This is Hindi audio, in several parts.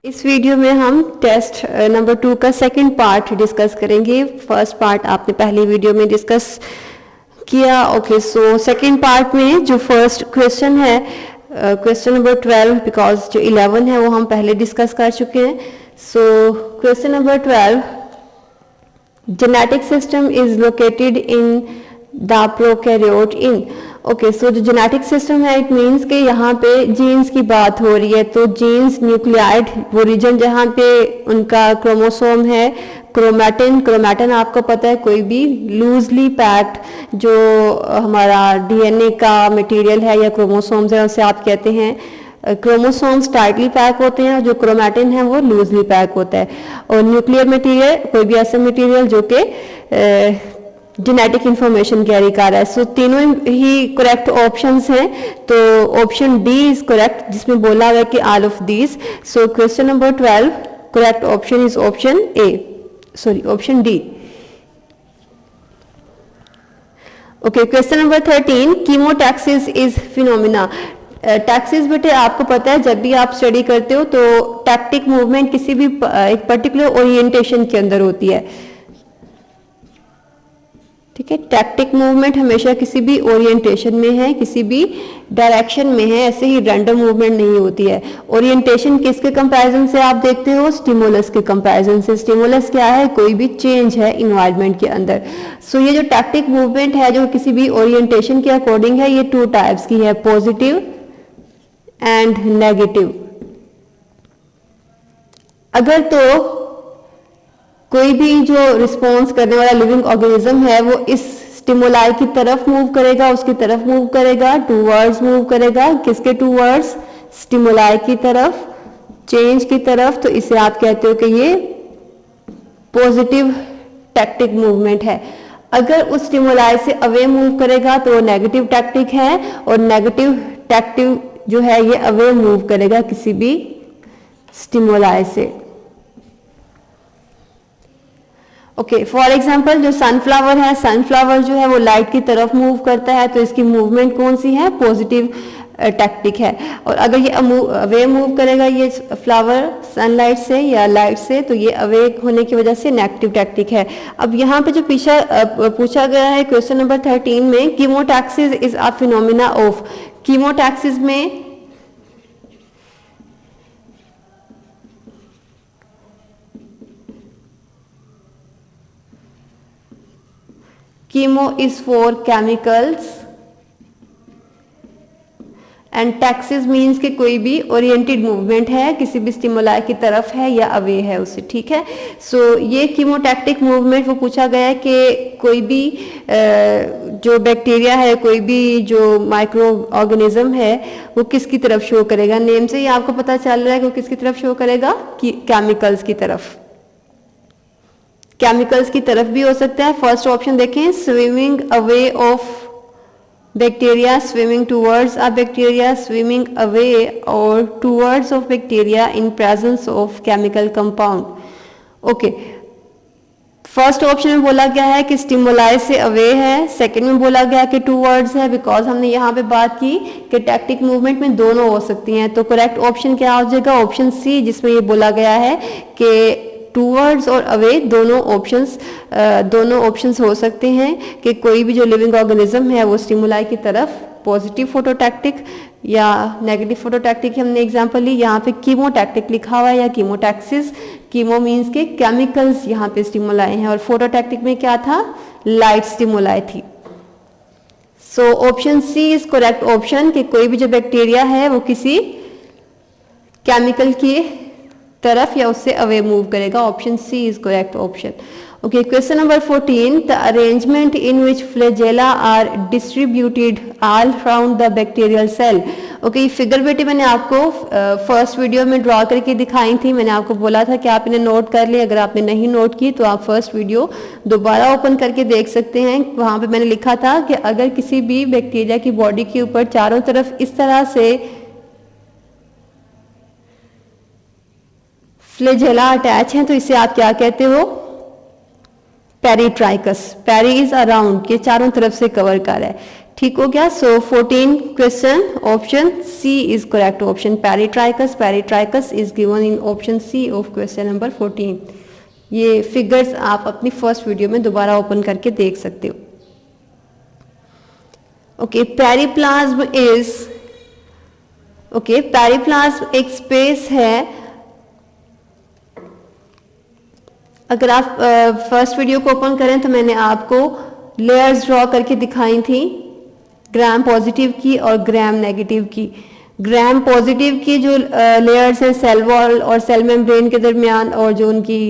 इस वीडियो में हम टेस्ट नंबर 2 का सेकंड पार्ट डिस्कस करेंगे। फर्स्ट पार्ट आपने पहली वीडियो में डिस्कस किया। ओके, सो सेकंड पार्ट में जो फर्स्ट क्वेश्चन है, क्वेश्चन नंबर 12, बिकॉज जो 11 है वो हम पहले डिस्कस कर चुके हैं। So question number 12, genetic system is located in the prokaryote in. Okay, so जो जेनेटिक सिस्टम है इट मीन्स कि यहाँ पे जीन्स की बात हो रही है। तो जीन्स, न्यूक्लियाइड, वो रीजन जहाँ पे उनका क्रोमोसोम है, क्रोमैटिन आपको पता है कोई भी लूजली पैक्ड जो हमारा डीएनए का मटेरियल है या क्रोमोसोम्स है उसे आप कहते हैं। क्रोमोसोम्स टाइटली पैक होते हैं, जो क्रोमैटिन है वो लूजली पैक होता है। और न्यूक्लियर मटेरियल कोई भी ऐसा मटेरियल जो कि जेनेटिक इंफॉर्मेशन कैरी कर रहा है। सो तीनों ही करेक्ट ऑप्शंस हैं। तो ऑप्शन डी इज करेक्ट, जिसमें बोला हुआ है कि all of these. So question number 12 correct option is option option D. Okay, question number 13, chemotaxis is phenomena. Taxis बेटे आपको पता है जब भी आप स्टडी करते हो तो टैक्टिक मूवमेंट किसी भी एक पर्टिकुलर ओरिएंटेशन के अंदर होती है। ठीक है, टैक्टिक मूवमेंट हमेशा किसी भी ओरिएंटेशन में है, किसी भी डायरेक्शन में है, ऐसे ही रैंडम मूवमेंट नहीं होती है। ओरिएंटेशन किसके कंपैरिजन से आप देखते हो? स्टिमुलस के कंपैरिजन से। स्टिमुलस क्या है? कोई भी चेंज है इन्वायरमेंट के अंदर। सो ये जो टैक्टिक मूवमेंट है जो किसी भी ओरिएंटेशन के अकॉर्डिंग है, ये 2 टाइप्स की है, पॉजिटिव एंड नेगेटिव। अगर तो कोई भी जो रिस्पॉन्स करने वाला लिविंग ऑर्गेनिज्म है वो इस स्टिमुलाई की तरफ मूव करेगा, उसकी तरफ मूव करेगा, टूवर्ड्स मूव करेगा। किसके टूवर्ड्स? स्टिमुलाई की तरफ, चेंज की तरफ। तो इसे आप कहते हो कि ये पॉजिटिव टैक्टिक मूवमेंट है। अगर उस स्टिमुलाई से अवे मूव करेगा तो वो नेगेटिव टैक्टिक है, और नेगेटिव टैक्टिव जो है ये अवे मूव करेगा किसी भी स्टिमुलाई से। ओके, फॉर एग्जाम्पल जो सनफ्लावर है, सनफ्लावर जो है वो लाइट की तरफ मूव करता है, तो इसकी मूवमेंट कौन सी है? पॉजिटिव टैक्टिक है। और अगर ये अवे मूव करेगा ये फ्लावर सनलाइट से या लाइट से, तो ये अवे होने की वजह से नेगेटिव टैक्टिक है। अब यहाँ पे जो पूछा गया है क्वेश्चन नंबर 13 में, chemotaxis is a phenomena of. Chemotaxis में chemo is for chemicals and taxis means कि कोई भी ओरिएंटेड मूवमेंट है, किसी भी स्टिमुलाई की तरफ है या अवे है उसे। ठीक है, सो ये कीमोटैक्टिक मूवमेंट वो पूछा गया है कि कोई भी जो बैक्टीरिया है, कोई भी जो माइक्रो ऑर्गेनिज्म है वो किसकी तरफ शो करेगा। नेम से ही आपको पता चल रहा है कि वो किसकी तरफ शो करेगा? केमिकल्स की तरफ। केमिकल्स की तरफ भी हो सकता है। फर्स्ट ऑप्शन देखें, swimming away of bacteria, swimming towards a bacteria, swimming away और towards of bacteria in presence of chemical compound. Okay, first option में बोला गया है कि स्टिमुलाई से अवे है, सेकंड में बोला गया कि टूवर्ड्स है, बिकॉज हमने यहाँ पे बात की कि टैक्टिक मूवमेंट में दोनों हो सकती हैं। तो करेक्ट ऑप्शन क्या हो जाएगा? ऑप्शन सी, जिसमें ये बोला गया है कि टूवर्ड्स और अवे दोनों ऑप्शंस हो सकते हैं कि कोई भी जो लिविंग ऑर्गेनिज्म है वो स्टिमुलाई की तरफ पॉजिटिव फोटोटैक्टिक या नेगेटिव फोटोटैक्टिक हमने एग्जांपल ली। यहाँ पे कीमोटैक्टिक लिखा हुआ है या कीमोटैक्सिस। कीमो मीन्स के केमिकल्स यहाँ पे स्टिमुलाई हैं, और फोटोटैक्टिक में क्या था? लाइट स्टिमुलाई थी। So option C is correct option कि कोई भी जो बैक्टीरिया है वो किसी केमिकल की तरफ या उससे अवे मूव करेगा। Option C is correct option. Okay, question number 14, the arrangement in which flagella are distributed all around the bacterial cell. Okay, ये फिगर बेटे मैंने आपको फर्स्ट वीडियो में ड्रॉ करके दिखाई थी। मैंने आपको बोला था कि आप इन्हें नोट कर लें। अगर आपने नहीं नोट की तो आप फर्स्ट वीडियो दोबारा ओपन करके देख सकते हैं। वहां पे मैंने लिखा था कि अगर किसी भी बैक्टीरिया की बॉडी के ऊपर चारों तरफ इस तरह से फ्लैजेला अटैच हैं तो इसे आप क्या कहते हो? पेरीट्राइकस। पेरी इज अराउंड, के चारों तरफ से कवर कर है। ठीक हो गया। So 14 question, option C is correct option, peritrichous. Peritrichous is given in option C of question number 14। ये फिगर्स आप अपनी फर्स्ट वीडियो में दोबारा ओपन करके देख सकते हो। ओके, पेरिप्लाज्म इज, ओके, पेरिप्लाज्म एक स्पेस है। अगर आप फर्स्ट वीडियो को ओपन करें तो मैंने आपको लेयर्स ड्रॉ करके दिखाई थी, ग्राम पॉजिटिव की और ग्राम नेगेटिव की। ग्राम पॉजिटिव की जो लेयर्स हैं सेल वॉल और सेल मेम्ब्रेन के दरमियान, और जो उनकी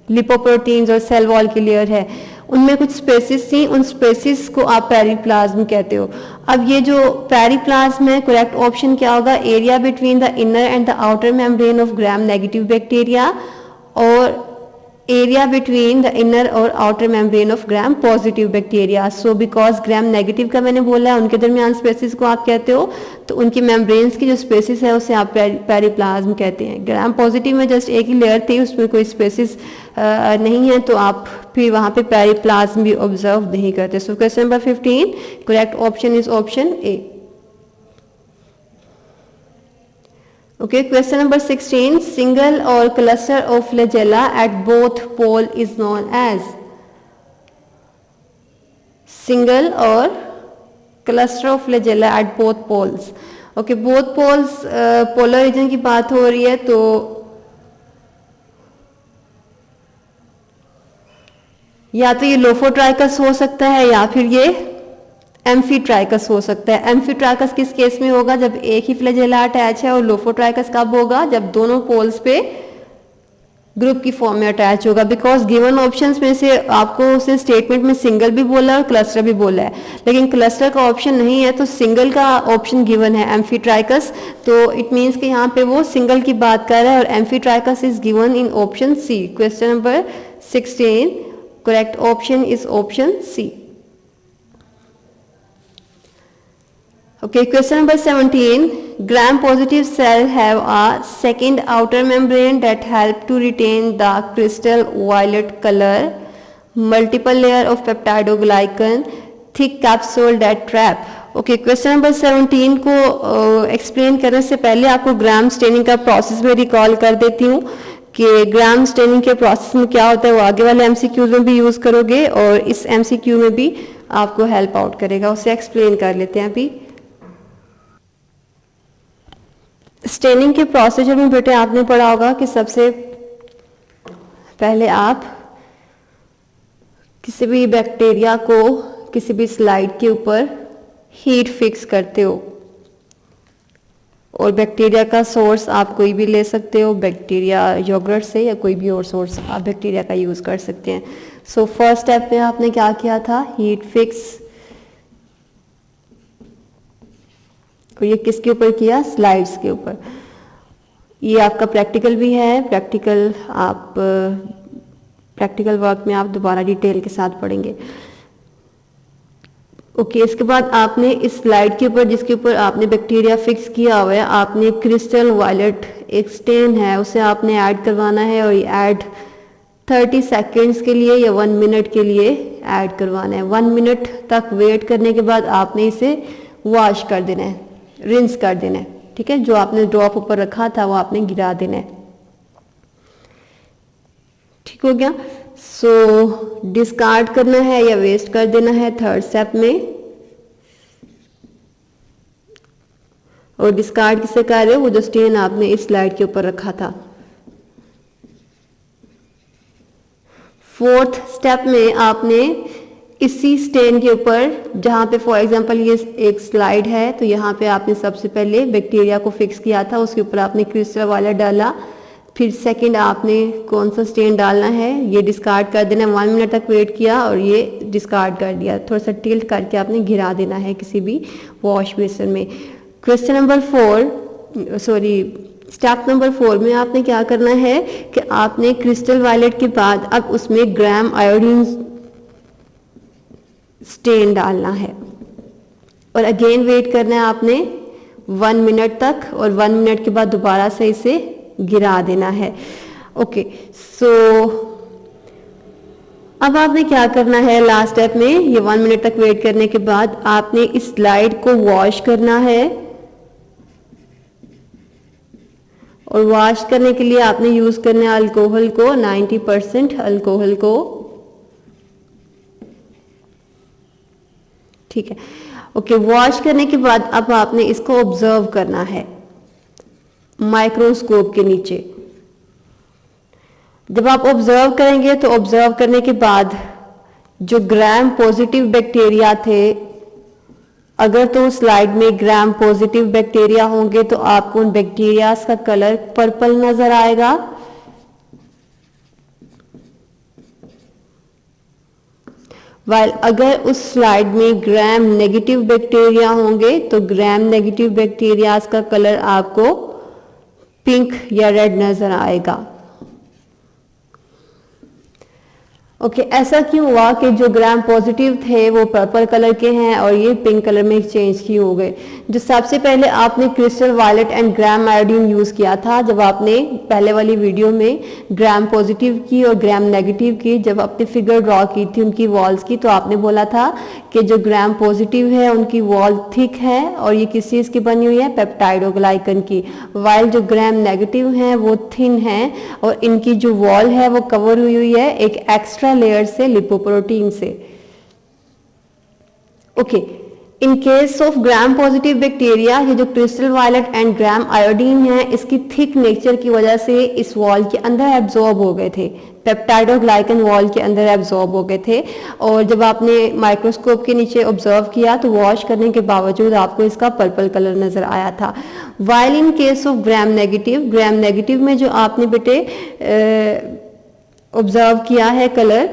लिपोप्रोटीन्स और सेल वॉल की लेयर है, उनमें कुछ स्पेसिस थी, उन स्पेसिस को आप पेरिप्लाज्म कहते हो। अब ये जो पेरिप्लाज्म है, करेक्ट ऑप्शन क्या होगा? Area between the inner and the outer membrane of gram negative bacteria, और एरिया बिटवीन द इनर और outer membrane of gram positive bacteria. So because gram negative का मैंने बोला है, उनके दरमियान स्पेसिस को आप कहते हो, तो उनकी मेम्ब्रेन्स की जो स्पेसिस है उसे आप पेरिप्लाज्म कहते हैं। ग्राम पॉजिटिव में जस्ट एक ही लेयर थी, उसमें कोई स्पेसिस नहीं है, तो आप फिर वहाँ पे पेरिप्लाज्म भी ऑब्जर्व नहीं करते। सो question number 15, correct option is option A. Okay, question number 16, single or cluster of flagella at both pole is known as? Single or cluster of flagella at both poles. Okay, both poles, polar region की बात हो रही है, तो या तो ये लोफोट्राइकस हो सकता है या फिर ये एम्फीट्राइकस हो सकता है। एम्फीट्राइकस किस केस में होगा? जब एक ही फ्लैजेला अटैच है, और लोफोट्राइकस कब होगा? जब दोनों पोल्स पे ग्रुप की फॉर्म में अटैच होगा। बिकॉज गिवन ऑप्शंस में से आपको उसे स्टेटमेंट में सिंगल भी बोला और क्लस्टर भी बोला है, लेकिन क्लस्टर का ऑप्शन नहीं है, तो सिंगल का ऑप्शन गिवन है एम्फीट्राइकस, तो इट मीन्स कि यहाँ पे वो सिंगल की बात कर रहा है, और amphitrichous is given in option C. Question number 16, correct option is option C. Okay, question number 17, gram positive cell have a second outer membrane that help to retain the crystal violet color, multiple layer of peptidoglycan, thick capsule that trap. Okay, question number 17 को एक्सप्लेन करने से पहले आपको ग्राम स्टेनिंग का प्रोसेस में रिकॉल कर देती हूँ कि ग्राम स्टेनिंग के प्रोसेस में क्या होता है, वो आगे वाले एमसीक्यूज में भी यूज करोगे और इस एमसीक्यू में भी आपको हेल्प आउट करेगा। उसे एक्सप्लेन कर लेते हैं अभी। स्टेनिंग के प्रोसीजर में बेटे आपने पढ़ा होगा कि सबसे पहले आप किसी भी बैक्टीरिया को किसी भी स्लाइड के ऊपर हीट फिक्स करते हो, और बैक्टीरिया का सोर्स आप कोई भी ले सकते हो, बैक्टीरिया योगर्ट से या कोई भी और सोर्स आप बैक्टीरिया का यूज कर सकते हैं। सो फर्स्ट स्टेप में आपने क्या किया था? हीट फिक्स, और ये किसके ऊपर किया? स्लाइड्स के ऊपर। ये आपका प्रैक्टिकल भी है, प्रैक्टिकल आप प्रैक्टिकल वर्क में आप दोबारा डिटेल के साथ पढ़ेंगे। ओके, इसके बाद आपने इस स्लाइड के ऊपर जिसके ऊपर आपने बैक्टीरिया फिक्स किया हुआ है, आपने क्रिस्टल वायलेट एक स्टेन है उसे आपने ऐड करवाना है, और ये ऐड 30 सेकेंड्स के लिए या 1 मिनट के लिए ऐड करवाना है। 1 मिनट तक वेट करने के बाद आपने इसे वॉश कर देना है, रिंस कर देना है, ठीक है। जो आपने ड्रॉप ऊपर रखा था वो आपने गिरा देना है, ठीक हो गया। सो डिस्कार्ड करना है या वेस्ट कर देना है थर्ड स्टेप में। और डिस्कार्ड किसे कर रहे हो? वो जो स्टेन आपने इस स्लाइड के ऊपर रखा था। फोर्थ स्टेप में आपने इसी स्टेन के ऊपर, जहाँ पे फॉर एग्जांपल ये एक स्लाइड है, तो यहाँ पे आपने सबसे पहले बैक्टीरिया को फिक्स किया था, उसके ऊपर आपने क्रिस्टल वाला डाला, फिर सेकंड आपने कौन सा स्टेन डालना है ये डिस्कार्ड कर देना, 1 मिनट तक वेट किया और ये डिस्कार्ड कर दिया, थोड़ा सा टिल्ट करके आपने गिरा देना है किसी भी वॉश बेसिन में। क्वेश्चन नंबर 4 स्टेप नंबर 4 में आपने क्या करना है कि आपने क्रिस्टल वायलेट के बाद अब उसमें ग्राम आयोडीन स्टेन डालना है, और अगेन वेट करना है आपने 1 मिनट तक, और 1 मिनट के बाद दोबारा से इसे गिरा देना है। ओके, सो अब आपने क्या करना है लास्ट स्टेप में, ये 1 मिनट तक वेट करने के बाद आपने इस स्लाइड को वॉश करना है। और वॉश करने के लिए आपने यूज करना है अल्कोहल को, 90% अल्कोहल को। ठीक है, ओके। वॉश करने के बाद अब आपने इसको ऑब्जर्व करना है माइक्रोस्कोप के नीचे। जब आप ऑब्जर्व करेंगे तो ऑब्जर्व करने के बाद जो ग्राम पॉजिटिव बैक्टीरिया थे, अगर तो स्लाइड में ग्राम पॉजिटिव बैक्टीरिया होंगे तो आपको उन बैक्टीरिया का कलर पर्पल नजर आएगा। वाइल अगर उस स्लाइड में ग्राम नेगेटिव बैक्टीरिया होंगे तो ग्राम नेगेटिव बैक्टीरिया का कलर आपको पिंक या रेड नजर आएगा। ओके, ऐसा क्यों हुआ कि जो ग्राम पॉजिटिव थे वो पर्पल कलर के हैं और ये पिंक कलर में चेंज क्यों हो गए? जो सबसे पहले आपने crystal violet and gram iodine use किया था, जब आपने पहले वाली वीडियो में ग्राम पॉजिटिव की और ग्राम नेगेटिव की जब आपने फिगर ड्रॉ की थी उनकी वॉल्स की, तो आपने बोला था कि जो ग्राम पॉजिटिव है उनकी वॉल थिक है और ये किस चीज की बनी हुई है? पेप्टाइडोग्लाइकन की। वाइल जो ग्राम नेगेटिव हैं वो थिन हैं और इनकी जो वॉल है वो कवर हुई है एक एक्स्ट्रा लेयर से, लिपोप्रोटीन से। Okay, in case of gram positive bacteria ये जो crystal violet and gram iodine है इसकी थिक नेचर की वजह से इस वॉल के अंदर एब्जॉर्ब हो गए थे, पेप्टाइडोग्लाइकन वॉल के अंदर एब्जॉर्ब हो गए थे। और जब आपने माइक्रोस्कोप के नीचे ऑब्जर्व किया तो वॉश करने के बावजूद आपको इसका पर्पल कलर नजर आया था। While in case of gram negative में जो आपने बेटे ऑब्जर्व किया है कलर,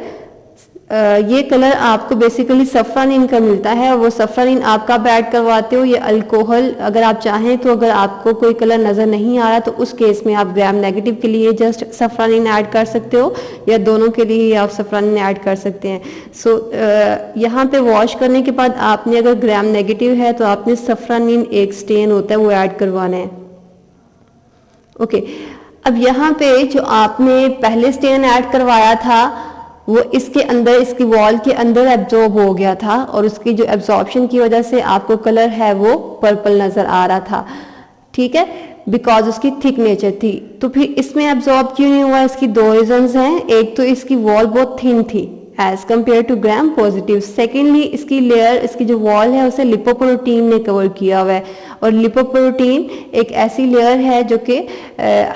ये कलर आपको बेसिकली सफ्रानिन का मिलता है और वो सफ्रानिन आप कब ऐड करवाते हो? ये अल्कोहल, अगर आप चाहें तो अगर आपको कोई कलर नज़र नहीं आ रहा तो उस केस में आप ग्राम नेगेटिव के लिए जस्ट सफ्रानिन ऐड कर सकते हो या दोनों के लिए आप सफ्रानिन ऐड कर सकते हैं। सो यहाँ पे वॉश करने के बाद आपने अगर ग्राम नेगेटिव है तो आपने सफ्रानिन एक स्टेन होता है वो ऐड करवाना है। ओके, अब यहाँ पे जो आपने पहले स्टेन ऐड करवाया था वो इसके अंदर, इसकी वॉल के अंदर एब्जॉर्ब हो गया था और उसकी जो एब्जॉर्प्शन की वजह से आपको कलर है वो पर्पल नजर आ रहा था। ठीक है, बिकॉज उसकी थिक नेचर थी। तो फिर इसमें एब्जॉर्ब क्यों नहीं हुआ? इसकी दो रीजंस हैं। एक तो इसकी वॉल बहुत थिन थी as compare to gram positive. Secondly इसकी लेयर, इसकी जो वॉल है उसे लिपोप्रोटीन ने कवर किया हुआ है और लिपोप्रोटीन एक ऐसी लेयर है जो कि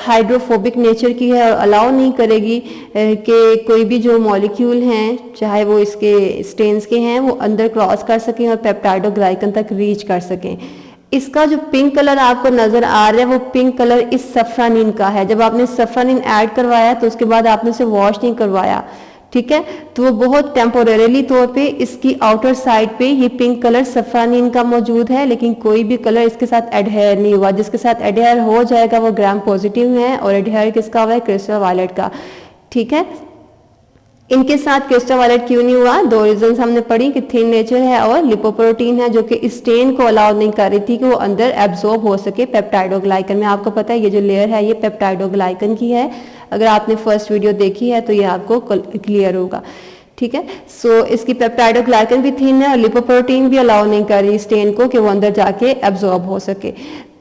हाइड्रोफोबिक नेचर की है और अलाउ नहीं करेगी कि कोई भी जो मॉलिक्यूल हैं चाहे वो इसके स्टेन्स के हैं वो अंदर क्रॉस कर सकें और पेप्टाइडोग्लाइकन तक रीच कर सकें। इसका जो पिंक कलर आपको नजर आ रहा है वो पिंक कलर इस सफ्रानिन का है। जब आपने सफ्रानिन ऐड करवाया तो उसके बाद आपने उसे वॉश नहीं करवाया, ठीक है, तो वो बहुत टेम्पोरेरीली तौर पे इसकी आउटर साइड पे ये पिंक कलर सफ्रानिन का मौजूद है, लेकिन कोई भी कलर इसके साथ एडहेयर नहीं हुआ। जिसके साथ एडहेयर हो जाएगा वो ग्राम पॉजिटिव है और एडहेयर किसका हुआ है? क्रिस्टल वायलेट का। ठीक है, इनके साथ क्रिस्टल वायलेट क्यों नहीं हुआ? दो रीजंस हमने पढ़ी कि थिन नेचर है और लिपोप्रोटीन है जो कि स्टेन को अलाउ नहीं कर रही थी कि वो अंदर एब्जॉर्ब हो सके पेप्टाइडोग्लाइकन में। आपको पता है ये जो लेयर है ये पेप्टाइडोग्लाइकन की है। अगर आपने फर्स्ट वीडियो देखी है तो ये आपको क्लियर होगा। ठीक है, सो इसकी पेप्टाइडोग्लाइकन भी थिन है और लिपोप्रोटीन भी अलाउ नहीं कर रही स्टेन को कि वो अंदर जाके एब्जॉर्ब हो सके।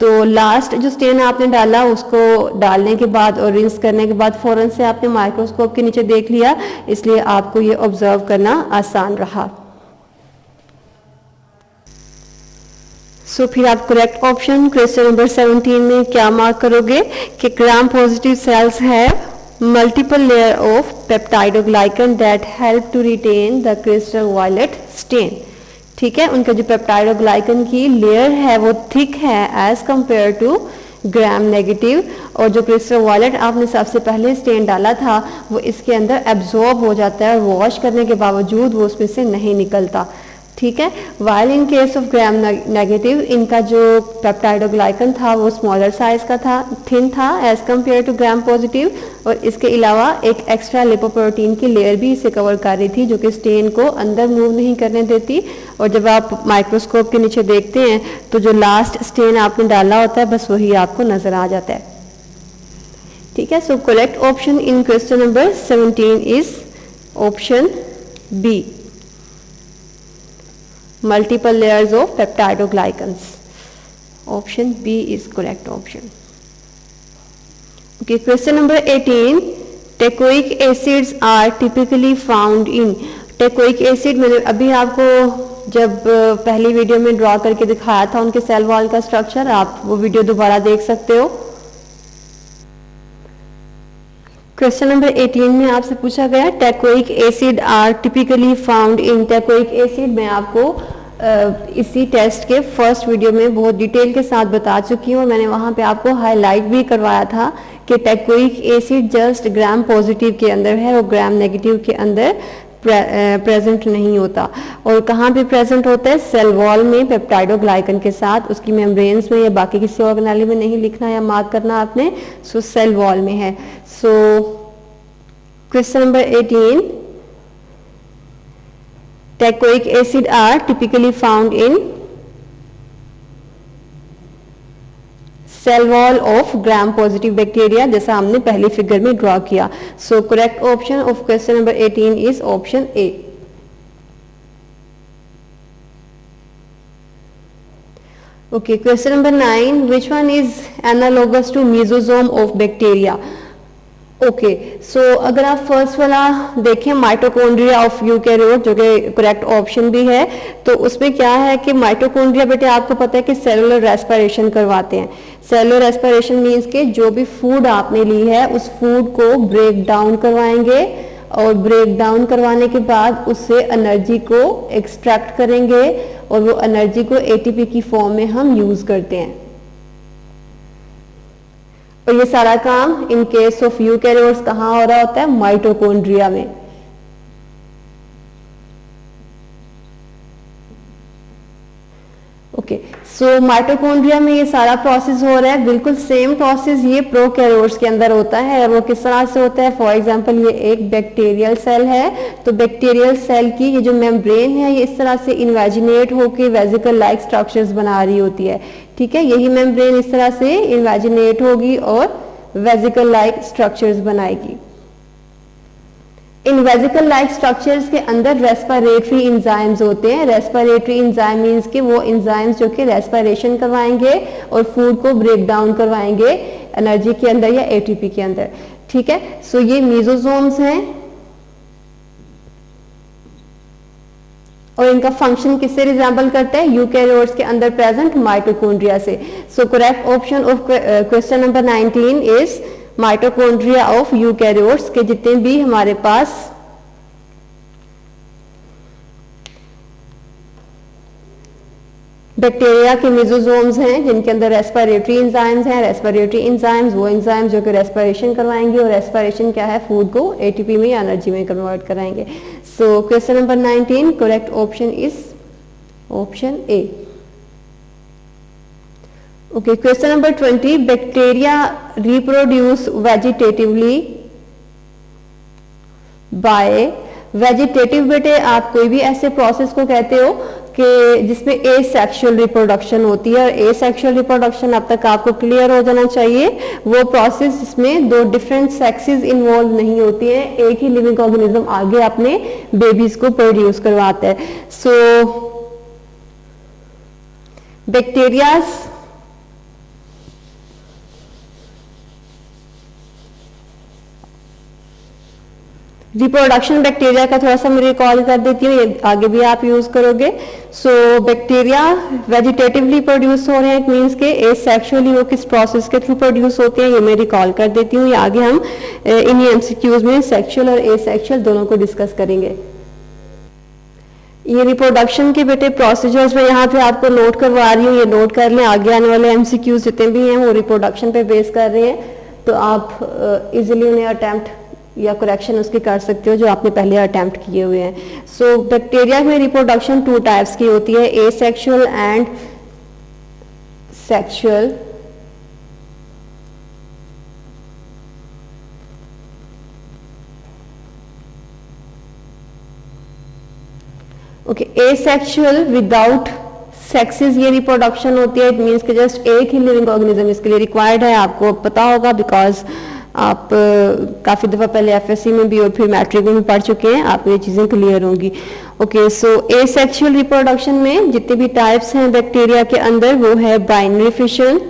तो लास्ट जो स्टेन आपने डाला उसको डालने के बाद और रिंस करने के बाद फौरन से आपने माइक्रोस्कोप के नीचे देख लिया, इसलिए आपको ये ऑब्जर्व करना आसान रहा। सो फिर आप करेक्ट ऑप्शन क्वेश्चन नंबर 17 में क्या मार्क करोगे कि gram positive cells have multiple layer of peptidoglycan that help to retain the crystal violet stain। ठीक है, उनका जो पेप्टाइडोग्लाइकन की लेयर है वो थिक है as compare to gram negative, और जो क्रिस्टल वायलेट आपने सबसे पहले स्टेन डाला था वो इसके अंदर एब्जॉर्ब हो जाता है और वॉश करने के बावजूद वो उसमें से नहीं निकलता। ठीक है, while in case of gram negative इनका जो पेप्टाइडोग्लाइकन था वो स्मॉलर साइज का था, थिन था as compare to gram positive, और इसके अलावा एक एक्स्ट्रा लिपोप्रोटीन की लेयर भी इसे कवर कर रही थी जो कि स्टेन को अंदर मूव नहीं करने देती। और जब आप माइक्रोस्कोप के नीचे देखते हैं तो जो लास्ट स्टेन आपने डाला होता है बस वही आपको नजर आ जाता है। ठीक है, so correct option in question number 17 is option B, multiple layers of peptidoglycans. Option B is correct option. Okay, question number 18. Teichoic acids are typically found in. Teichoic acid मैंने अभी आपको जब पहली वीडियो में ड्रॉ करके दिखाया था उनके सेल वॉल का स्ट्रक्चर, आप वो वीडियो दोबारा देख सकते हो. क्वेश्चन नंबर 18 में आपसे पूछा गया teichoic acid are typically found in. Teichoic acid मैं आपको इसी टेस्ट के फर्स्ट वीडियो में बहुत डिटेल के साथ बता चुकी हूँ. मैंने वहाँ पे आपको हाईलाइट भी करवाया था कि teichoic acid just gram positive के अंदर है और ग्राम नेगेटिव के अंदर प्रेजेंट नहीं होता. और कहाँ पे प्रेजेंट होता है? सेल वॉल में पेप्टाइडोग्लाइकन के साथ. उसकी मेम्ब्रेन्स में या बाकी किसी ऑर्गेनेली में नहीं लिखना या मार्क करना आपने. सो सेल वॉल में है. So question number 18. Teichoic acid are typically found in cell wall of gram positive bacteria, जैसा हमने पहली फिगर में ड्रॉ किया. So correct option of question number 18 is option A. Okay, question number 9. Which one is analogous to mesosome of bacteria. Okay, so अगर आप फर्स्ट वाला देखें माइटोकॉन्ड्रिया ऑफ यूकैरियोट, जो कि करेक्ट ऑप्शन भी है, तो उसमें क्या है कि माइटोकॉन्ड्रिया बेटे आपको पता है कि सेलुलर रेस्पिरेशन करवाते हैं. सेलुलर रेस्पिरेशन मीन्स के जो भी फूड आपने ली है उस फूड को ब्रेक डाउन करवाएंगे और ब्रेक डाउन करवाने के बाद उससे एनर्जी को एक्सट्रैक्ट करेंगे और वो एनर्जी को एटीपी की फॉर्म में हम यूज करते हैं. और ये सारा काम इन केस ऑफ यूकैरियोट्स कहाँ हो रहा होता है? माइटोकॉन्ड्रिया में. ओके, सो माइटोकॉन्ड्रिया में ये सारा प्रोसेस हो रहा है. बिल्कुल सेम प्रोसेस ये प्रोकैरियोट्स के अंदर होता है. और वो किस तरह से होता है? फॉर एग्जांपल ये एक बैक्टीरियल सेल है, तो बैक्टीरियल सेल की ये जो मेम्ब्रेन है ये इस तरह से इन्वेजिनेट होकर वेजिकल लाइक स्ट्रक्चर्स बना रही होती है. ठीक है, यही मेम्ब्रेन इस तरह से इन्वेजिनेट होगी और वेजिकल लाइक स्ट्रक्चर्स बनाएगी. इन वेजिकल लाइक स्ट्रक्चर्स के अंदर रेस्पिरेटरी एंजाइम्स होते हैं. रेस्पिरेटरी एंजाइम मींस के वो एंजाइम्स जो कि रेस्पिरेशन करवाएंगे और फूड को ब्रेक डाउन करवाएंगे एनर्जी के अंदर या एटीपी के अंदर. ठीक है, सो ये मेसोसोम्स हैं और इनका फंक्शन किससे रिजेंबल करता है? यूकैरियोट्स के अंदर प्रेजेंट माइटोकॉन्ड्रिया से. सो correct option of question number 19 is mitochondria of eukaryotes के जितने भी हमारे पास बैक्टीरिया के मेसोसोम्स हैं जिनके अंदर रेस्पिरेटरी एंजाइम्स हैं. रेस्पिरेटरी एंजाइम्स वो एंजाइम्स जो कि रेस्पिरेशन करवाएंगे और रेस्पिरेशन क्या है? फूड को एटीपी में या एनर्जी में कन्वर्ट कराएंगे. So question number 19 correct option is option A. Okay, question number 20. Bacteria reproduce vegetatively by. Vegetative बेटे आप कोई भी ऐसे प्रोसेस को कहते हो कि जिसमें एसेक्सुअल रिप्रोडक्शन होती है. और एसेक्सुअल रिप्रोडक्शन अब तक आपको क्लियर हो जाना चाहिए. वो प्रोसेस जिसमें दो डिफरेंट सेक्सेस इन्वॉल्व नहीं होती हैं, एक ही लिविंग ऑर्गेनिज्म आगे अपने बेबीज को प्रोड्यूस करवाता है. सो बैक्टीरियाज रिप्रोडक्शन बैक्टीरिया का थोड़ा सा मैं रिकॉल कर देती हूँ, ये आगे भी आप यूज करोगे. सो बैक्टीरिया वेजिटेटिवली प्रोड्यूस हो रहे हैं, इट मीन्स के एसेक्सुअली वो किस प्रोसेस के थ्रू प्रोड्यूस होते हैं ये मैं रिकॉल कर देती हूँ. ये आगे हम इन एमसीक्यूज में सेक्सुअल और एसेक्सुअल दोनों को डिस्कस करेंगे. ये रिप्रोडक्शन के बेटे प्रोसीजर्स में यहाँ पे आपको नोट करवा रही हूँ, ये नोट कर लें. आगे आने वाले एमसीक्यूज जितने भी हैं वो रिप्रोडक्शन पे बेस कर रहे हैं, तो आप इजीली उन्हें अटेम्प्ट या करेक्शन उसके कर सकते हो जो आपने पहले अटेम्प्ट किए हुए हैं. सो बैक्टीरिया में रिप्रोडक्शन 2 टाइप्स की होती है, asexual and sexual. Okay, asexual without sexes ये रिप्रोडक्शन होती है. इट मीन्स कि जस्ट एक ही लिविंग ऑर्गेनिज्म इसके लिए रिक्वायर्ड है. आपको पता होगा बिकॉज आप काफ़ी दफ़ा पहले एफएससी में भी और फिर मैट्रिक में भी पढ़ चुके हैं, आप ये चीज़ें क्लियर होंगी। ओके, सो एसेक्सुअल रिप्रोडक्शन में जितने भी टाइप्स हैं बैक्टीरिया के अंदर वो है binary fission,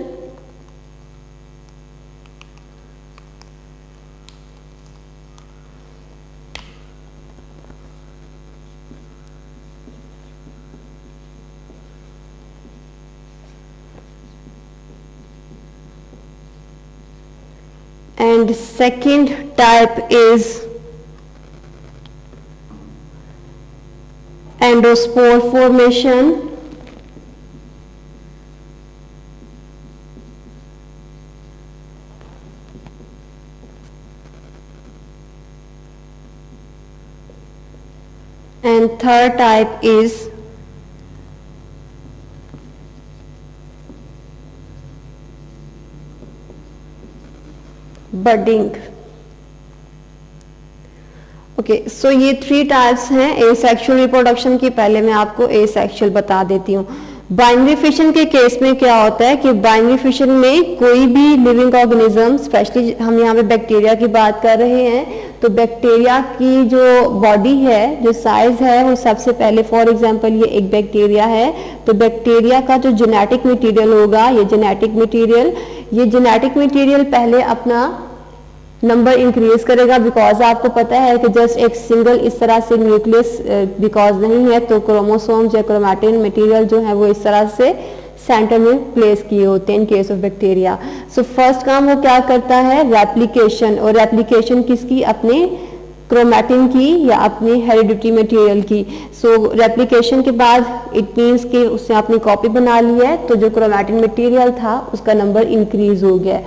and second type is endospore formation, and third type is budding. Okay, so ये 3 टाइप्स हैं एसेक्सुअल रिप्रोडक्शन की। पहले मैं आपको एसेक्सुअल बता देती हूँ। बाइनरी फिशन के केस में क्या होता है कि बाइनरी फिशन में कोई भी लिविंग ऑर्गेनिज्म, स्पेशली हम यहाँ पे बैक्टीरिया की बात कर रहे हैं, तो बैक्टीरिया की जो बॉडी है, जो साइज है, वो सबसे पहले फॉर एग्जांपल ये एक बैक्टीरिया है, तो बैक्टीरिया का जो जेनेटिक मटेरियल होगा, ये जेनेटिक मटेरियल पहले अपना नंबर इंक्रीज करेगा, बिकॉज आपको पता है कि जस्ट एक सिंगल इस तरह से न्यूक्लियस बिकॉज नहीं है, तो क्रोमोसोम्स या क्रोमैटिन मटेरियल जो है वो इस तरह से सेंटर में प्लेस किए होते हैं इन case of bacteria. So first काम वो क्या करता है, रेप्लिकेशन। और रेप्लिकेशन किसकी, अपने क्रोमैटिन की या अपनी हेरिडिटी मटेरियल की। सो रेप्लिकेशन के बाद इट मीन्स कि उसने अपनी कॉपी बना ली है, तो जो क्रोमैटिन मटेरियल था उसका नंबर इंक्रीज हो गया।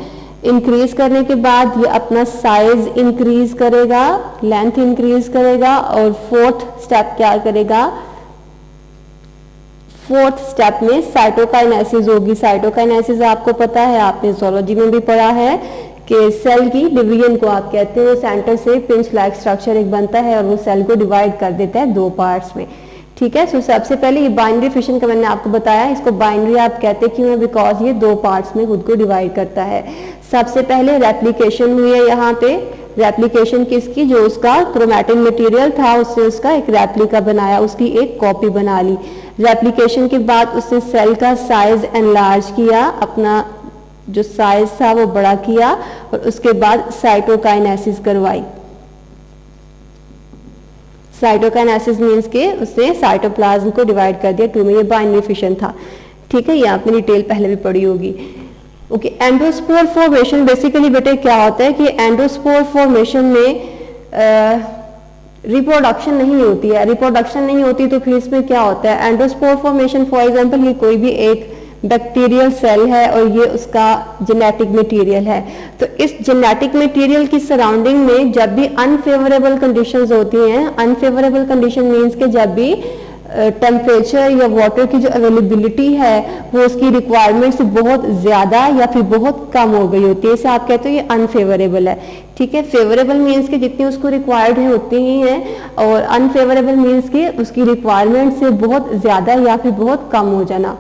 इंक्रीज करने के बाद ये अपना साइज इंक्रीज करेगा, लेंथ इंक्रीज करेगा, और फोर्थ स्टेप क्या करेगा, फोर्थ स्टेप में साइटोकाइनेसिस होगी। साइटोकाइनेसिस आपको पता है, आपने ज़ूलॉजी में भी पढ़ा है कि सेल की डिवीजन को आप कहते हैं, वो सेंटर से पिंच लाइक स्ट्रक्चर एक बनता है और वो सेल को डिवाइड कर देता है 2 पार्ट्स में। ठीक है, सो सबसे पहले ये बाइनरी फिशन का मैंने आपको बताया, इसको बाइनरी आप कहते क्यों है, बिकॉज ये 2 पार्ट्स में खुद को डिवाइड करता है। सबसे पहले रेप्लिकेशन हुई है यहाँ पे। रेप्लिकेशन किसकी, जो उसका क्रोमैटिन मटेरियल था उससे उसका एक रेप्लिका बनाया, उसकी एक कॉपी बना ली। रेप्लिकेशन के बाद उसने सेल का साइज एनलार्ज किया, अपना जो साइज था वो बड़ा किया, और उसके बाद साइटोकाइनेसिस करवाई। साइटोकाइनेसिस मींस के उसने साइटोप्लाज्म को डिवाइड कर दिया 2 में, ये बाइनरी फिशन था। ठीक है, ये आपने डिटेल पहले भी पढ़ी होगी। ओके, एंडोस्पोर फॉर्मेशन बेसिकली बेटे क्या होता है कि एंडोस्पोर फॉर्मेशन में रिप्रोडक्शन नहीं होती है। रिप्रोडक्शन नहीं होती तो फिर इसमें क्या होता है, एंडोस्पोर फॉर्मेशन फॉर एग्जांपल ये कोई भी एक बैक्टीरियल सेल है और ये उसका जेनेटिक मटेरियल है, तो इस जेनेटिक मटेरियल की सराउंडिंग में जब भी अनफेवरेबल कंडीशंस होती हैं, अनफेवरेबल कंडीशन मींस के जब भी टेम्परेचर या वाटर की जो अवेलेबिलिटी है वो उसकी रिक्वायरमेंट से बहुत ज़्यादा या फिर बहुत कम हो गई होती है, इसे आप कहते हो ये अनफेवरेबल है। ठीक है, फेवरेबल मीन्स के जितनी उसको रिक्वायर्ड है उतनी ही है, और अनफेवरेबल मीन्स के उसकी रिक्वायरमेंट से बहुत ज़्यादा या फिर बहुत कम हो जाना।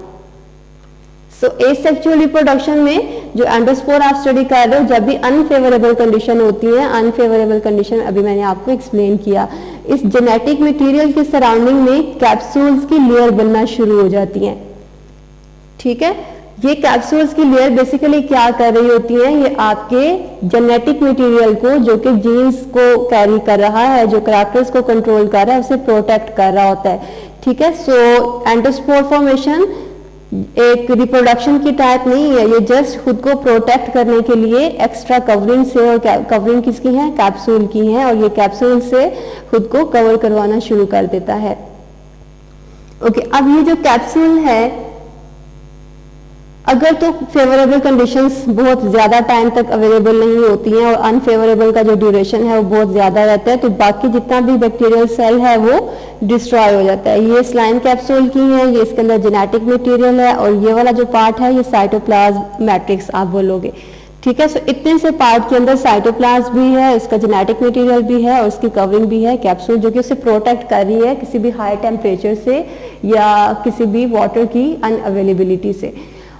सो एसेक्सुअल रिप्रोडक्शन में जो एंडोस्पोर आप स्टडी कर रहे हो, जब भी अनफेवरेबल कंडीशन होती है, अनफेवरेबल कंडीशन अभी मैंने आपको एक्सप्लेन किया, इस जेनेटिक मटेरियल के सराउंडिंग में कैप्सूल्स की लेयर बनना शुरू हो जाती हैं। ठीक है, ये कैप्सूल्स की लेयर बेसिकली क्या कर रही होती है, ये आपके जेनेटिक मटेरियल को, जो कि जीन्स को कैरी कर रहा है, जो कैरेक्टर्स को कंट्रोल कर रहा है, उसे प्रोटेक्ट कर रहा होता है। ठीक है, सो एंडोस्पोर फॉर्मेशन एक रिप्रोडक्शन की टाइप नहीं है, ये जस्ट खुद को प्रोटेक्ट करने के लिए एक्स्ट्रा कवरिंग से, और कवरिंग किसकी है, कैप्सूल की है, और ये कैप्सूल से खुद को कवर करवाना शुरू कर देता है। ओके, अब ये जो कैप्सूल है, अगर तो फेवरेबल कंडीशंस बहुत ज़्यादा टाइम तक अवेलेबल नहीं होती हैं और अनफेवरेबल का जो ड्यूरेशन है वो बहुत ज़्यादा रहता है, तो बाकी जितना भी बैक्टीरियल सेल है वो डिस्ट्रॉय हो जाता है। ये स्लाइम कैप्सूल की है, ये इसके अंदर जेनेटिक मटेरियल है, और ये वाला जो पार्ट है ये साइटोप्लाज्म मैट्रिक्स आप बोलोगे। ठीक है, सो इतने से पार्ट के अंदर साइटोप्लाज्म भी है, उसका जेनेटिक मटेरियल भी है, और उसकी कवरिंग भी है कैप्सूल, जो कि उसे प्रोटेक्ट कर रही है किसी भी हाई टेम्परेचर से या किसी भी वाटर की अनअवेलेबिलिटी से।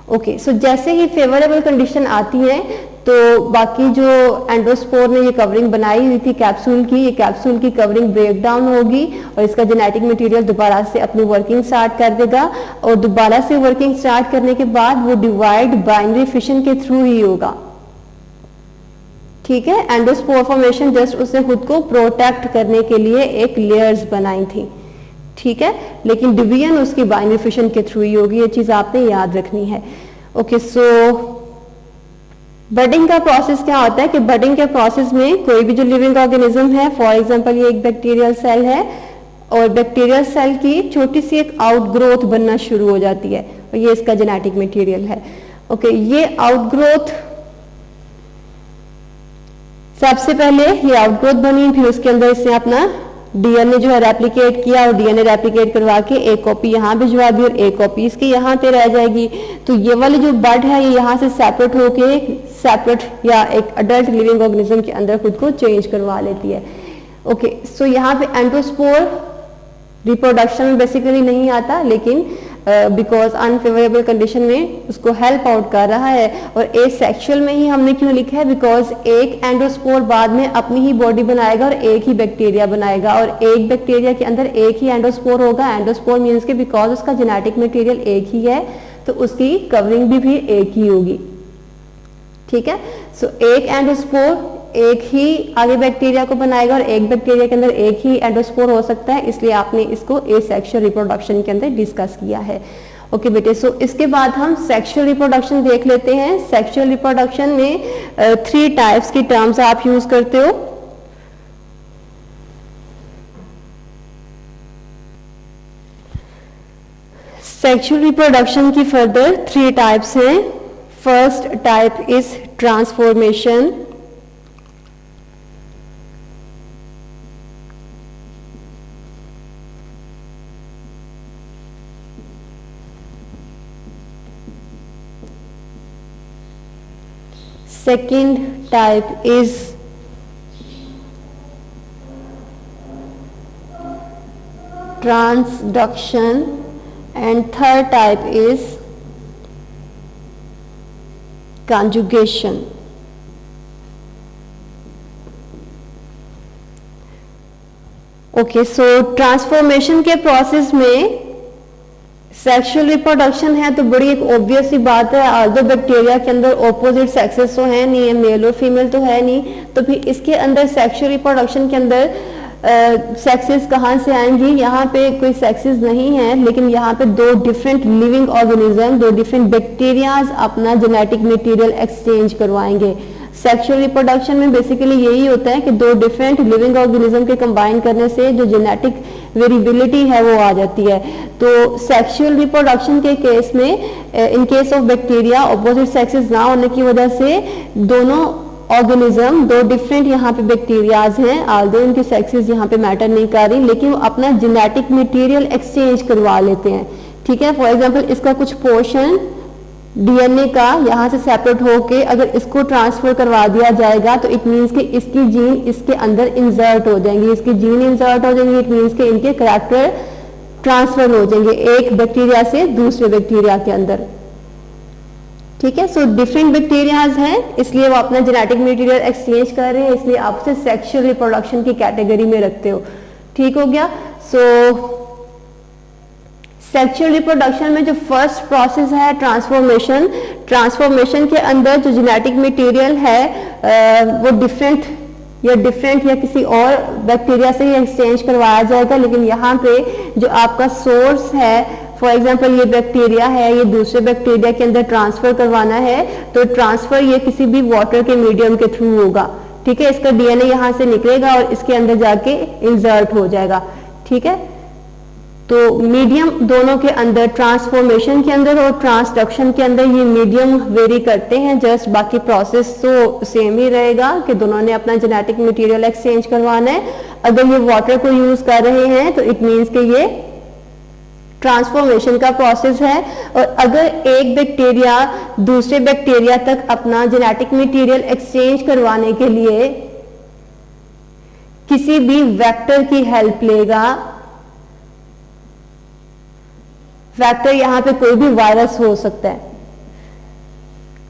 ओके, सो जैसे ही फेवरेबल कंडीशन आती है तो बाकी जो एंडोस्पोर ने ये कवरिंग बनाई हुई थी कैप्सूल की, ये कैप्सूल की कवरिंग ब्रेक डाउन होगी और इसका जेनेटिक मटेरियल दोबारा से अपनी वर्किंग स्टार्ट कर देगा, और दोबारा से वर्किंग स्टार्ट करने के बाद वो डिवाइड बाइनरी फिशन के थ्रू ही होगा। ठीक है, एंडोस्पोर फॉर्मेशन जस्ट उसने खुद को प्रोटेक्ट करने के लिए एक लेयर्स बनाई थी। ठीक है, लेकिन डिवीजन उसकी बाइनरी फिशन के थ्रू ही होगी, ये चीज आपने याद रखनी है। ओके, सो बडिंग का प्रोसेस क्या होता है कि बडिंग के प्रोसेस में कोई भी जो लिविंग ऑर्गेनिज्म है, फॉर एग्जांपल ये एक बैक्टीरियल सेल है और बैक्टीरियल सेल की छोटी सी एक आउटग्रोथ बनना शुरू हो जाती है और ये इसका जेनेटिक मटेरियल है। ओके, ये आउटग्रोथ सबसे पहले ये आउटग्रोथ बनी, फिर उसके अंदर इसने अपना डीएनए जो है रेप्लिकेट किया और डीएनए रेप्लिकेट करवा के एक कॉपी यहाँ भिजवा दी और एक कॉपी इसकी यहाँ पे रह जाएगी। तो ये वाली जो बड है ये यहाँ से सेपरेट होके सेपरेट या एक अडल्ट लिविंग ऑर्गेनिज्म के अंदर खुद को चेंज करवा लेती है। ओके, सो यहाँ पे एंडोस्पोर रिप्रोडक्शन में बेसिकली नहीं आता, लेकिन बिकॉज अनफेवरेबल कंडीशन में उसको हेल्प आउट कर रहा है। और ए सेक्सुअल में ही हमने क्यों लिखा है, बिकॉज एक एंडोस्पोर बाद में अपनी ही बॉडी बनाएगा और एक ही बैक्टीरिया बनाएगा और एक बैक्टीरिया के अंदर एक ही एंडोस्पोर होगा। एंडोस्पोर मीन्स के बिकॉज उसका जेनेटिक मटेरियल एक ही है तो उसकी कवरिंग भी एक ही होगी। ठीक है, सो एक एंडोस्पोर एक ही आगे बैक्टीरिया को बनाएगा और एक बैक्टीरिया के अंदर एक ही एंडोस्पोर हो सकता है, इसलिए आपने इसको एसेक्सुअल रिप्रोडक्शन के अंदर डिस्कस किया है। ओके बेटे, सो इसके बाद हम सेक्सुअल रिप्रोडक्शन देख लेते हैं। सेक्सुअल रिप्रोडक्शन में 3 टाइप्स की टर्म्स आप यूज करते हो। सेक्सुअल रिप्रोडक्शन की फर्दर 3 टाइप्स हैं। First type is transformation, second type is transduction and third type is conjugation. Okay, so transformation के प्रोसेस में सेक्सुअल रिप्रोडक्शन है तो बड़ी एक ऑब्वियस सी बात है, आल्दो बैक्टीरिया के अंदर ऑपोजिट सेक्सेस तो है नहीं है, मेल और फीमेल तो है नहीं, तो फिर इसके अंदर सेक्सुअल रिप्रोडक्शन के अंदर सेक्सेस कहाँ से आएंगी। यहाँ पे कोई सेक्सेस नहीं है, लेकिन यहाँ पे 2 different living organism, 2 different bacterias अपना जेनेटिक मटेरियल एक्सचेंज करवाएंगे। सेक्सुअल रिप्रोडक्शन में बेसिकली यही होता है कि 2 डिफरेंट लिविंग ऑर्गेनिज्म के कंबाइन करने से जो जेनेटिक वेरिएबिलिटी है वो आ जाती है। तो सेक्सुअल रिप्रोडक्शन के केस में इन case of bacteria opposite sexes ना होने की वजह से दोनों ऑर्गेनिज्म 2 डिफरेंट यहाँ पे बैक्टीरियाज हैं, आल्दो इनके सेक्सेस यहाँ पे मैटर नहीं कर रही, लेकिन वो अपना जेनेटिक मटेरियल एक्सचेंज करवा लेते हैं। ठीक है, फॉर एग्जांपल इसका कुछ पोर्शन डीएनए का यहाँ से सेपरेट होके अगर इसको ट्रांसफर करवा दिया जाएगा तो इट मीन्स कि इसकी जीन इसके अंदर इंसर्ट हो जाएंगी, इसकी जीन इंसर्ट हो जाएंगी, इट मीन्स कि इनके कैरेक्टर ट्रांसफर हो जाएंगे एक बैक्टीरिया से दूसरे बैक्टीरिया के अंदर। ठीक है, सो डिफरेंट बैक्टीरियाज हैं इसलिए वो अपना जेनेटिक मटेरियल एक्सचेंज कर रहे हैं, इसलिए आप उसे सेक्सुअल रिप्रोडक्शन की कैटेगरी में रखते हो। ठीक हो गया। सो सेक्सुअल रिप्रोडक्शन में जो फर्स्ट प्रोसेस है ट्रांसफॉर्मेशन, ट्रांसफॉर्मेशन के अंदर जो जेनेटिक मटेरियल है वो डिफरेंट या किसी और बैक्टीरिया से ही एक्सचेंज करवाया जाएगा, लेकिन यहाँ पे जो आपका सोर्स है, फॉर एग्जांपल ये बैक्टीरिया है, ये दूसरे बैक्टीरिया के अंदर ट्रांसफर करवाना है तो ट्रांसफर ये किसी भी वाटर के मीडियम के थ्रू होगा। ठीक है, इसका डीएनए यहाँ से निकलेगा और इसके अंदर जाके इंसर्ट हो जाएगा। ठीक है, तो मीडियम दोनों के अंदर, ट्रांसफॉर्मेशन के अंदर और ट्रांसडक्शन के अंदर ये मीडियम वेरी करते हैं, जस्ट बाकी प्रोसेस तो सेम ही रहेगा कि दोनों ने अपना जेनेटिक मटेरियल एक्सचेंज करवाना है। अगर ये वाटर को यूज कर रहे हैं तो इट मीन्स कि ये ट्रांसफॉर्मेशन का प्रोसेस है, और अगर एक बैक्टीरिया दूसरे बैक्टीरिया तक अपना जेनेटिक मटेरियल एक्सचेंज करवाने के लिए किसी भी वेक्टर की हेल्प लेगा, वेक्टर यहां पे कोई भी वायरस हो सकता है।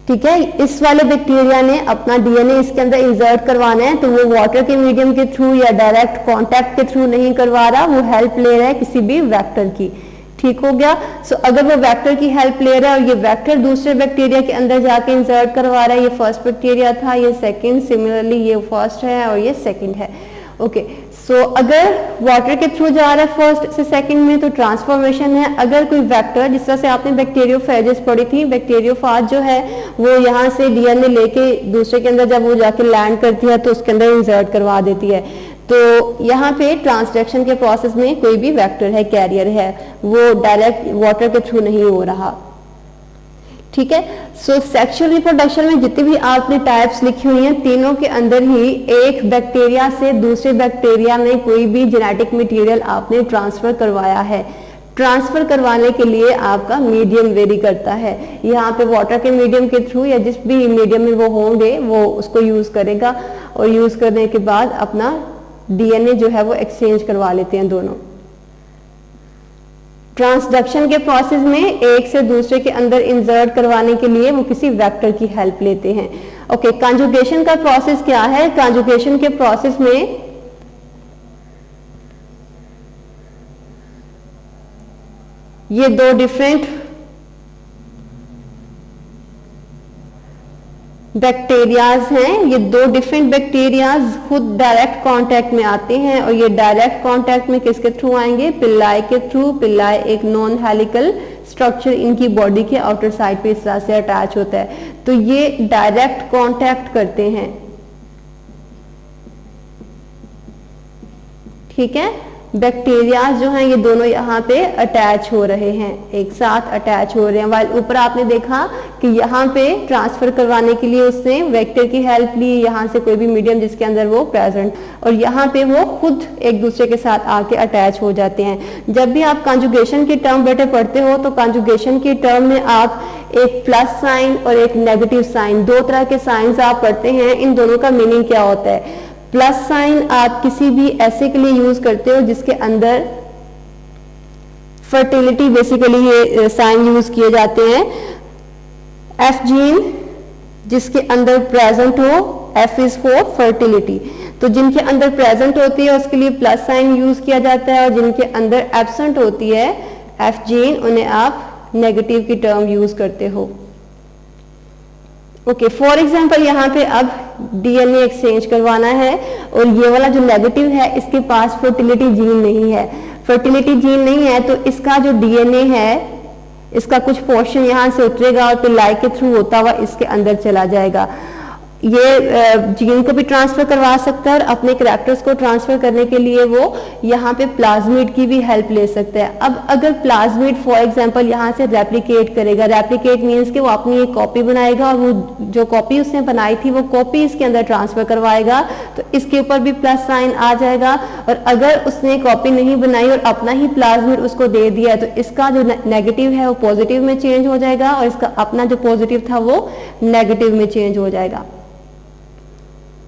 ठीक है, इस वाले बैक्टीरिया ने अपना डीएनए इसके अंदर इंसर्ट करवाना है, तो वो वाटर के मीडियम के थ्रू या डायरेक्ट कांटेक्ट के थ्रू नहीं करवा रहा, वो हेल्प ले रहा है किसी भी वेक्टर की। ठीक हो गया। सो अगर वो वेक्टर की हेल्प ले रहा है और ये वेक्टर दूसरे बैक्टीरिया के अंदर जाके इंसर्ट करवा रहा है, ये फर्स्ट बैक्टीरिया था, ये सेकंड, सिमिलरली ये फर्स्ट है और ये सेकंड है। ओके, सो अगर वाटर के थ्रू जा रहा है फर्स्ट से सेकंड में तो ट्रांसफॉर्मेशन है। अगर कोई वेक्टर, जिस तरह से आपने बैक्टीरियोफेजेस पढ़ी थी, बैक्टीरियोफाज जो है वो यहाँ से डीएनए लेके दूसरे के अंदर जब वो जाके लैंड करती है तो उसके अंदर इंसर्ट करवा देती है। तो यहाँ पे ट्रांसडक्शन के प्रोसेस में कोई भी वेक्टर है, कैरियर है, वो डायरेक्ट वाटर के थ्रू नहीं हो रहा। ठीक है। सो सेक्सुअल रिप्रोडक्शन में जितनी भी आपने टाइप्स लिखी हुई हैं, तीनों के अंदर ही एक बैक्टीरिया से दूसरे बैक्टीरिया में कोई भी जेनेटिक मटेरियल आपने ट्रांसफर करवाया है। ट्रांसफर करवाने के लिए आपका मीडियम वेरी करता है। यहाँ पे वाटर के मीडियम के थ्रू या जिस भी मीडियम में वो होंगे वो उसको यूज करेगा, और यूज करने के बाद अपना डीएनए जो है वो एक्सचेंज करवा लेते हैं दोनों। ट्रांसडक्शन के प्रोसेस में एक से दूसरे के अंदर इंसर्ट करवाने के लिए वो किसी वेक्टर की हेल्प लेते हैं। ओके, कंजुगेशन का प्रोसेस क्या है? कंजुगेशन के प्रोसेस में ये दो डिफरेंट बैक्टीरियाज हैं, ये दो डिफरेंट बैक्टीरियाज खुद डायरेक्ट कांटेक्ट में आते हैं, और ये डायरेक्ट कांटेक्ट में किसके थ्रू आएंगे? पिल्लाई के थ्रू। पिल्लाई एक नॉन हेलिकल स्ट्रक्चर इनकी बॉडी के आउटर साइड पे इस तरह से अटैच होता है, तो ये डायरेक्ट कांटेक्ट करते हैं। ठीक है, बैक्टीरियाज जो हैं ये दोनों यहाँ पे अटैच हो रहे हैं, एक साथ अटैच हो रहे हैं। वाइल ऊपर आपने देखा कि यहाँ पे ट्रांसफर करवाने के लिए उसने वेक्टर की हेल्प ली, यहाँ से कोई भी मीडियम जिसके अंदर वो प्रेजेंट, और यहाँ पे वो खुद एक दूसरे के साथ आके अटैच हो जाते हैं। जब भी आप कंजुगेशन की टर्म बेटे पढ़ते हो तो कंजुगेशन की टर्म में आप एक प्लस साइन और एक नेगेटिव साइन, दो तरह के साइंस आप पढ़ते हैं। इन दोनों का मीनिंग क्या होता है? प्लस साइन आप किसी भी ऐसे के लिए यूज करते हो जिसके अंदर फर्टिलिटी, बेसिकली ये साइन यूज किए जाते हैं। एफ जीन जिसके अंदर प्रेजेंट हो, एफ इज फॉर फर्टिलिटी, तो जिनके अंदर प्रेजेंट होती है उसके लिए प्लस साइन यूज किया जाता है, और जिनके अंदर एब्सेंट होती है एफ जीन, उन्हें आप नेगेटिव की टर्म यूज करते हो। ओके, फॉर एग्जाम्पल यहाँ पे अब डीएनए एक्सचेंज करवाना है, और ये वाला जो नेगेटिव है इसके पास फर्टिलिटी जीन नहीं है। फर्टिलिटी जीन नहीं है तो इसका जो डीएनए है इसका कुछ पोर्शन यहाँ से उतरेगा और पिल्लाई के थ्रू होता हुआ इसके अंदर चला जाएगा। ये जीन को भी ट्रांसफर करवा सकता है, और अपने कैरेक्टर्स को ट्रांसफर करने के लिए वो यहाँ पे प्लाज्मिड की भी हेल्प ले सकता है। अब अगर प्लाज्मिड फॉर एग्जांपल यहाँ से रेप्लिकेट करेगा, रेप्लिकेट मीन्स कि वो अपनी एक कॉपी बनाएगा, और वो जो कॉपी उसने बनाई थी वो कॉपी इसके अंदर ट्रांसफर करवाएगा, तो इसके ऊपर भी प्लस साइन आ जाएगा। और अगर उसने कॉपी नहीं बनाई और अपना ही प्लाज्मिड उसको दे दिया तो इसका जो नेगेटिव है वो पॉजिटिव में चेंज हो जाएगा, और इसका अपना जो पॉजिटिव था वो नेगेटिव में चेंज हो जाएगा।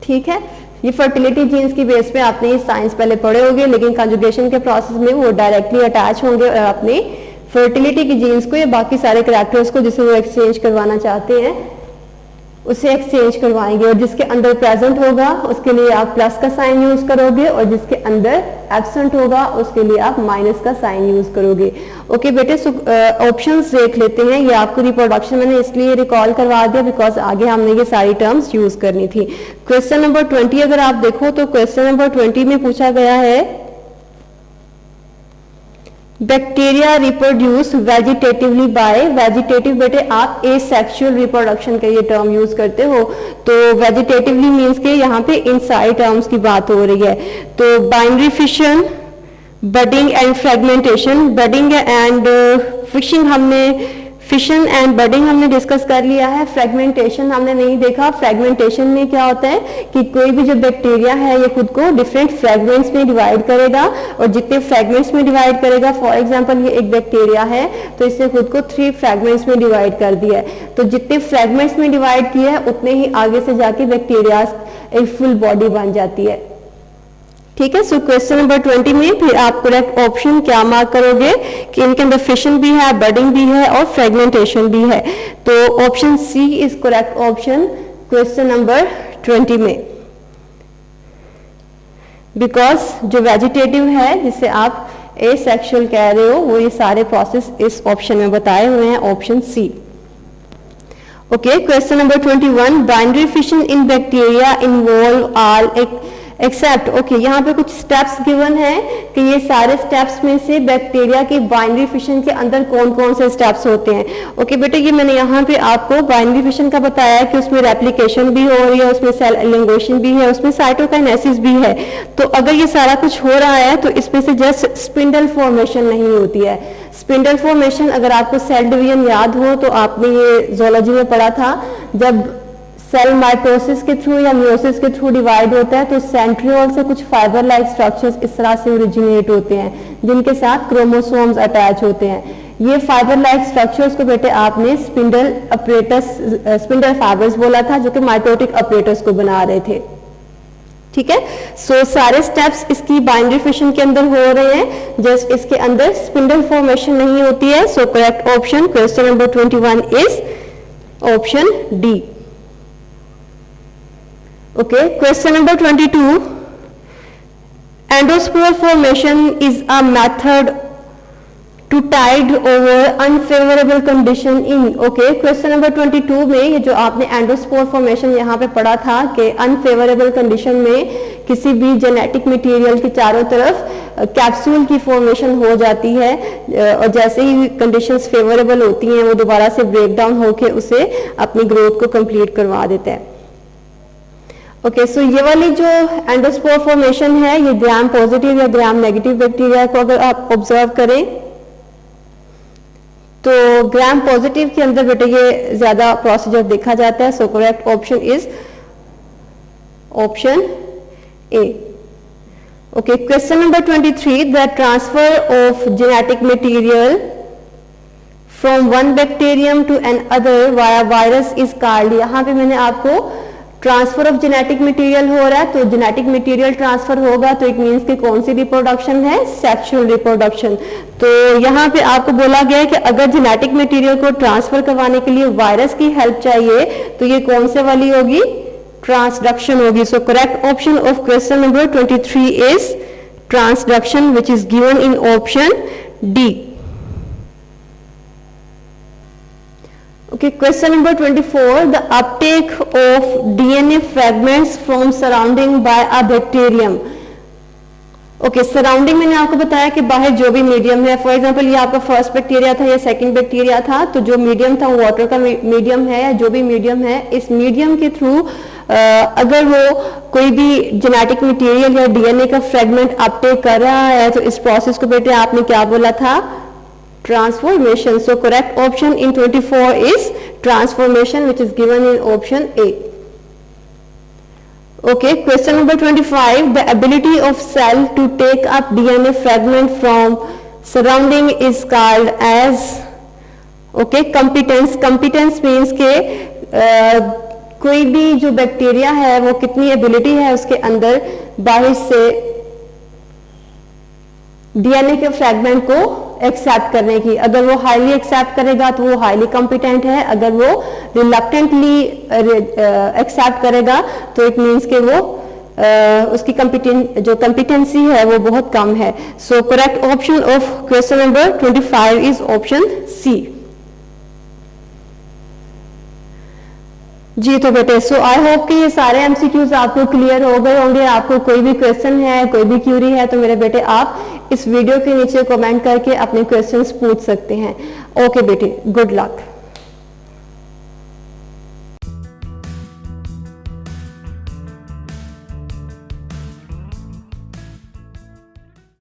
ठीक है, ये फर्टिलिटी जीन्स की बेस पे आपने ये साइंस पहले पढ़े होंगे, लेकिन कंजुगेशन के प्रोसेस में वो डायरेक्टली अटैच होंगे और अपने फर्टिलिटी की जीन्स को या बाकी सारे कैरेक्टर्स को जिसे वो एक्सचेंज करवाना चाहते हैं उसे एक्सचेंज करवाएंगे, और जिसके अंदर प्रेजेंट होगा उसके लिए आप प्लस का साइन यूज करोगे, और जिसके अंदर एब्सेंट होगा उसके लिए आप माइनस का साइन यूज करोगे। ओके बेटे, ऑप्शंस देख लेते हैं। ये आपको रिप्रोडक्शन मैंने इसलिए रिकॉल करवा दिया बिकॉज आगे हमने ये सारी टर्म्स यूज करनी थी। क्वेश्चन नंबर 20 अगर आप देखो तो क्वेश्चन नंबर 20 में पूछा गया है bacteria reproduce vegetatively by, vegetative बेटे आप एसेक्सुअल रिप्रोडक्शन का ये टर्म यूज करते हो, तो वेजिटेटिवली मीन्स के यहाँ पे इन सारी टर्म्स की बात हो रही है। तो binary fission, budding and fragmentation, budding and fishing हमने, फिशन एंड बडिंग हमने डिस्कस कर लिया है, फ्रेगमेंटेशन हमने नहीं देखा। फ्रेगमेंटेशन में क्या होता है कि कोई भी जो बैक्टीरिया है ये खुद को डिफरेंट फ्रेगमेंट्स में डिवाइड करेगा, और जितने फ्रेगमेंट्स में डिवाइड करेगा, फॉर एग्जांपल ये एक बैक्टीरिया है तो इसने खुद को 3 फ्रेगमेंट्स में डिवाइड कर दिया है, तो जितने फ्रेगमेंट्स में डिवाइड किया है उतने ही आगे से जाके बैक्टीरिया एक फुल बॉडी बन जाती है। ठीक है। सो क्वेश्चन नंबर 20 में फिर आप करेक्ट ऑप्शन क्या मार्क करोगे कि इनके अंदर फिशन भी है, बडिंग भी है और फ्रेगमेंटेशन भी है। तो option C is correct option question number 20 में, बिकॉज जो वेजिटेटिव है जिसे आप एसेक्सुअल कह रहे हो वो ये सारे प्रोसेस इस ऑप्शन में बताए हुए हैं, option C. Okay, question number 21, binary fission in bacteria involve all except. Okay, यहाँ पे कुछ स्टेप्स गिवन है कि ये सारे स्टेप्स में से बैक्टीरिया की बाइनरी फिशन के अंदर कौन कौन से स्टेप्स होते हैं। ओके बेटे, ये मैंने यहाँ पे आपको बाइनरी फिशन का बताया कि उसमें रेप्लिकेशन भी हो रही है, उसमें सेल एलिंगेशन भी है, उसमें साइटोकाइनेसिस भी है। तो अगर ये सारा कुछ हो रहा है तो इसमें से जस्ट स्पिंडल फॉर्मेशन नहीं होती है। स्पिंडल फॉर्मेशन, अगर आपको सेल डिवीजन याद हो तो आपने ये जूलॉजी में पढ़ा था, जब सेल माइटोसिस के थ्रू या मियोसिस के थ्रू डिवाइड होता है तो सेंट्रियोल से कुछ फाइबर लाइक स्ट्रक्चर्स इस तरह से ओरिजिनेट होते हैं जिनके साथ क्रोमोसोम्स अटैच होते हैं। ये फाइबर लाइक स्ट्रक्चर्स को बेटे आपने स्पिंडल अपरेटस, स्पिंडल फाइबर्स बोला था, जो कि माइटोटिक अपरेटस को बना रहे थे। ठीक है, सो सारे स्टेप्स इसकी बाइनरी फिशन के अंदर हो रहे हैं, जस्ट इसके अंदर स्पिंडल फॉर्मेशन नहीं होती है। So correct option question number 21 is option D. Okay, question number 22. Endospore formation is a method to tide over unfavorable condition in. Okay, question number 22 में ये जो आपने एंडोस्पोर फॉर्मेशन यहाँ पे पढ़ा था कि अनफेवरेबल कंडीशन में किसी भी जेनेटिक मटेरियल के चारों तरफ कैप्सूल की फॉर्मेशन हो जाती है और जैसे ही कंडीशंस फेवरेबल होती हैं वो दोबारा से ब्रेक डाउन होकर उसे अपनी ग्रोथ को कंप्लीट करवा देता है। ओके, सो ये वाली जो एंडोस्पोर फॉर्मेशन है ये ग्राम पॉजिटिव या ग्राम नेगेटिव बैक्टीरिया को अगर आप ऑब्जर्व करें तो ग्राम पॉजिटिव के अंदर बेटे ये ज्यादा प्रोसीजर देखा जाता है। So correct option is option A. Okay, question number 23, the transfer of genetic material from one bacterium to another via virus is called. यहाँ पे मैंने आपको ट्रांसफर ऑफ जेनेटिक मटेरियल हो रहा है तो जेनेटिक मटेरियल ट्रांसफर होगा तो इट मींस कि कौन सी रिप्रोडक्शन है, सेक्सुअल रिप्रोडक्शन। तो यहाँ पे आपको बोला गया है कि अगर जेनेटिक मटेरियल को ट्रांसफर करवाने के लिए वायरस की हेल्प चाहिए तो ये कौन से वाली होगी, ट्रांसडक्शन होगी। सो correct option of question number 23 is transduction which is given in option D. Okay, question number 24, the uptake of DNA fragments from surrounding by a bacterium. Okay, surrounding मैंने आपको बताया कि बाहर जो भी मीडियम है, फॉर एग्जांपल ये आपका फर्स्ट बैक्टीरिया था या सेकंड बैक्टीरिया था, तो जो मीडियम था वो वाटर का मीडियम है या जो भी मीडियम है, इस मीडियम के थ्रू अगर वो कोई भी जेनेटिक मटेरियल या डीएनए का फ्रेगमेंट अपटेक कर रहा है तो इस प्रोसेस को बेटे आपने क्या बोला था, transformation. So correct option in 24 is transformation which is given in option A. Okay, question number 25, the ability of cell to take up DNA fragment from surrounding is called as, okay, competence. Competence means के कोई भी जो बैक्टीरिया है वो कितनी एबिलिटी है उसके अंदर बाहर से डीएनए के फ्रैगमेंट को एक्सेप्ट करने की। अगर वो हाईली एक्सेप्ट करेगा तो वो हाईली कॉम्पिटेंट है, अगर वो रिलक्टेंटली एक्सेप्ट करेगा तो इट मीन्स कि वो उसकी कॉम्पिटेंसी है वो बहुत कम है। So correct option of question number 25 is option C. जी तो बेटे, सो आई होप कि ये सारे एमसीक्यूज आपको क्लियर हो गए होंगे। आपको कोई भी क्वेश्चन है, कोई भी क्यूरी है तो मेरे बेटे आप इस वीडियो के नीचे कमेंट करके अपने क्वेश्चंस पूछ सकते हैं। ओके बेटे, गुड लक।